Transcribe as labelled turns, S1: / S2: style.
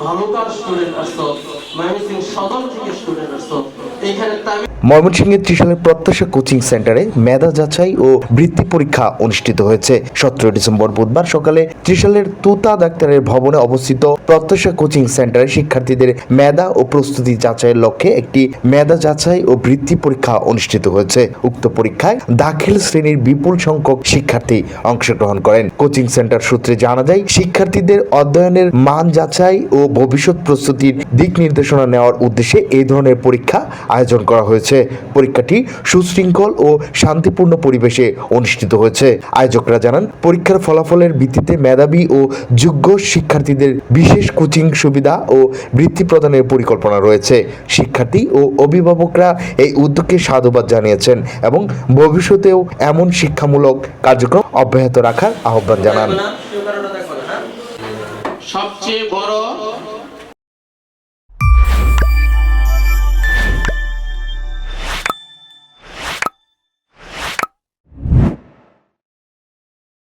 S1: ভালোকার student আসতো, ময়মনসিংহ সদর থেকে স্টুডেন্ট আসতো এখানে।
S2: ময়মনসিংহের ত্রিশালের প্রত্যাশা কোচিং সেন্টারে মেধা যাচাই ও বৃত্তি পরীক্ষা অনুষ্ঠিত হয়েছে। 17 ডিসেম্বর বুধবার সকালে ত্রিশালের তুতা ডাক্তারের ভবনে অবস্থিত প্রত্যাশা কোচিং সেন্টারে শিক্ষার্থীদের মেধা ও প্রস্তুতি যাচাইয়ের লক্ষ্যে একটি মেধা যাচাই ও বৃত্তি পরীক্ষা অনুষ্ঠিত হয়েছে। উক্ত পরীক্ষায় দাখিল শ্রেণীর বিপুল সংখ্যক শিক্ষার্থী অংশগ্রহণ করেন। কোচিং সেন্টার সূত্রে জানা যায়, শিক্ষার্থীদের অধ্যয়নের মান যাচাই ও ভবিষ্যৎ প্রস্তুতির দিক নির্দেশনা নেওয়ার উদ্দেশ্যে এই ধরনের পরীক্ষা আয়োজন করা হয়েছে। পরীক্ষাটি সুশৃঙ্খল ও শান্তিপূর্ণ পরিবেশে অনুষ্ঠিত হয়েছে। আয়োজকরা জানান, পরীক্ষার ফলাফলের ভিত্তিতে মেধাবী ও যোগ্য শিক্ষার্থীদের বিশেষ কোচিং সুবিধা ও বৃত্তি প্রদানের পরিকল্পনা রয়েছে। শিক্ষার্থী ও অভিভাবকরা এই উদ্যোগকে সাধুবাদ জানিয়েছেন এবং ভবিষ্যতেও এমন শিক্ষামূলক কার্যক্রম অব্যাহত রাখার আহ্বান জানান।
S1: সবচেয়ে বড়